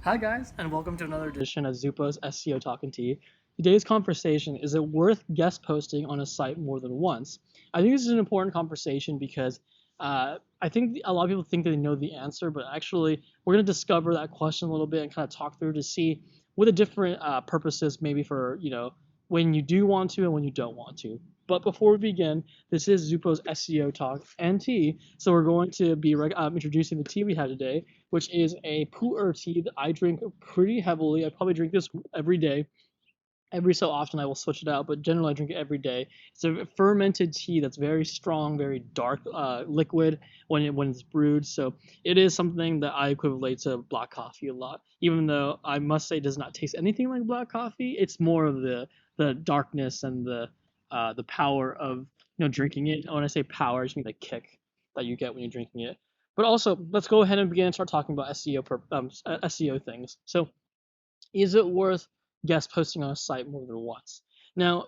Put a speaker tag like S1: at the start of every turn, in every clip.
S1: Hi guys, and welcome to another edition of Zupo's SEO Talking Tea. Today's conversation is it worth guest posting on a site more than once? I think this is an important conversation because I think a lot of people think they know the answer, but actually we're going to discover that question a little bit and kind of talk through to see what the different purposes maybe for when you do want to and when you don't want to. But before we begin, this is Zupo's SEO Talk and Tea, so we're going to be introducing the tea we have today, which is a pu'er tea that I drink pretty heavily. I probably drink this every day. Every so often I will switch it out, but generally I drink it every day. It's a fermented tea that's very strong, very dark liquid when it's brewed. So it is something that I equivalent to black coffee a lot. Even though I must say it does not taste anything like black coffee, it's more of the darkness and the power of drinking it. When I say power, I just mean the kick that you get when you're drinking it. But also, let's go ahead and begin and start talking about SEO things. So is it worth guest posting on a site more than once? Now,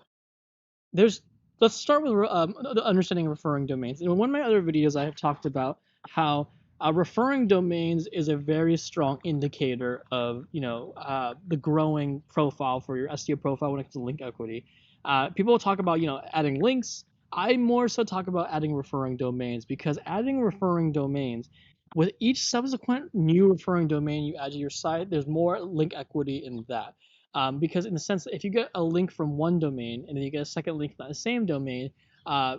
S1: there's let's start with the understanding of referring domains. In one of my other videos, I have talked about how referring domains is a very strong indicator of the growing profile for your SEO profile when it comes to link equity. People talk about adding links. I more so talk about adding referring domains because adding referring domains with each subsequent new referring domain you add to your site, there's more link equity in that. Because in the sense that if you get a link from one domain and then you get a second link from that same domain, uh,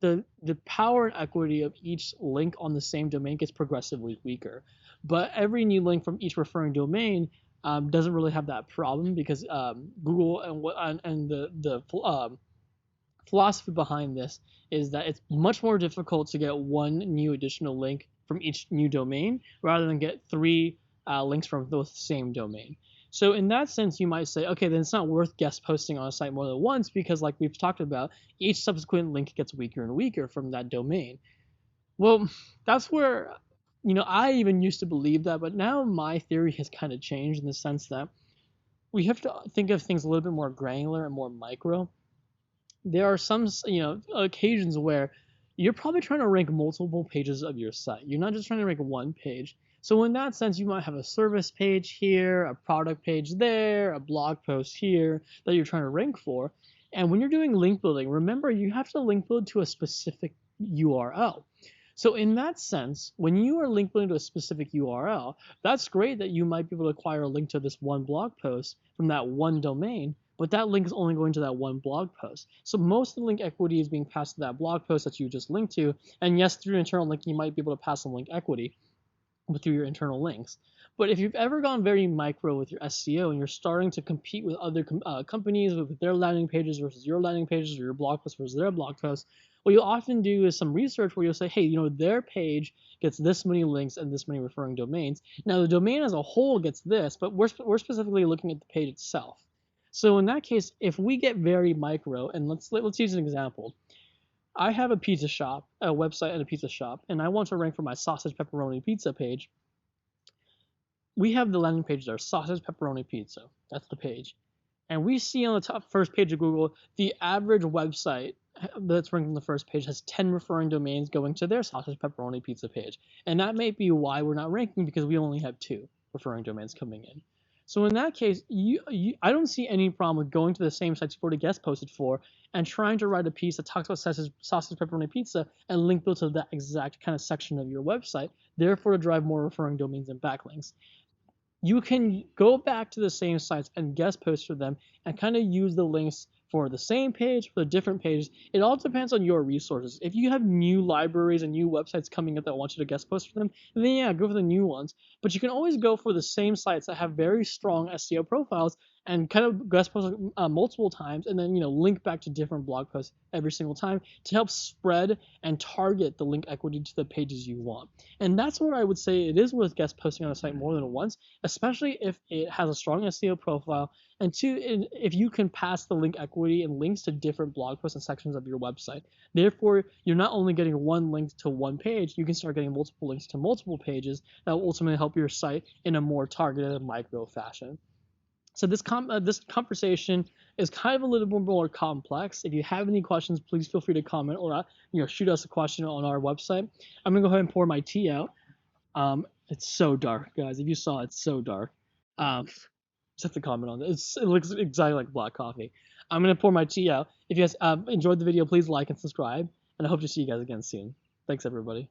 S1: the power and equity of each link on the same domain gets progressively weaker. But every new link from each referring domain doesn't really have that problem because Google and the philosophy behind this is that it's much more difficult to get one new additional link from each new domain rather than get three links from the same domain. So in that sense, you might say, okay, then it's not worth guest posting on a site more than once because, like we've talked about, each subsequent link gets weaker and weaker from that domain. Well, that's where, I even used to believe that, but now my theory has kind of changed in the sense that we have to think of things a little bit more granular and more micro. There are some occasions where you're probably trying to rank multiple pages of your site. You're not just trying to rank one page. So in that sense, you might have a service page here, a product page there, a blog post here that you're trying to rank for. And when you're doing link building, remember you have to link build to a specific URL. So in that sense, when you are link building to a specific URL, that's great that you might be able to acquire a link to this one blog post from that one domain, but that link is only going to that one blog post. So most of the link equity is being passed to that blog post that you just linked to. And yes, through internal linking, you might be able to pass some link equity through your internal links. But if you've ever gone very micro with your SEO and you're starting to compete with other companies with their landing pages versus your landing pages or your blog posts versus their blog posts, what you'll often do is some research where you'll say, hey, their page gets this many links and this many referring domains. Now, the domain as a whole gets this, but we're specifically looking at the page itself. So in that case, if we get very micro, and let's use an example. I have a pizza shop, a website and a pizza shop, and I want to rank for my sausage pepperoni pizza page. We have the landing page there, sausage pepperoni pizza. That's the page. And we see on the top first page of Google, the average website that's ranked on the first page has 10 referring domains going to their sausage pepperoni pizza page. And that may be why we're not ranking because we only have 2 referring domains coming in. So in that case, I don't see any problem with going to the same sites you've already guest posted for and trying to write a piece that talks about sausage pepperoni pizza and link build to that exact kind of section of your website, therefore to drive more referring domains and backlinks. You can go back to the same sites and guest post for them and kind of use the links for the same page, for the different pages. It all depends on your resources. If you have new libraries and new websites coming up that want you to guest post for them, then yeah, go for the new ones. But you can always go for the same sites that have very strong SEO profiles and kind of guest post multiple times and then link back to different blog posts every single time to help spread and target the link equity to the pages you want. And that's where I would say it is worth guest posting on a site more than once, especially if it has a strong SEO profile, and two, if you can pass the link equity and links to different blog posts and sections of your website. Therefore, you're not only getting one link to one page, you can start getting multiple links to multiple pages that will ultimately help your site in a more targeted micro fashion. So this conversation is kind of a little bit more complex. If you have any questions, please feel free to comment or shoot us a question on our website. I'm gonna go ahead and pour my tea out. It's so dark, guys. If you saw, it's so dark. Just have to comment on it. It looks exactly like black coffee. I'm gonna pour my tea out. If you guys enjoyed the video, please like and subscribe, and I hope to see you guys again soon. Thanks, everybody.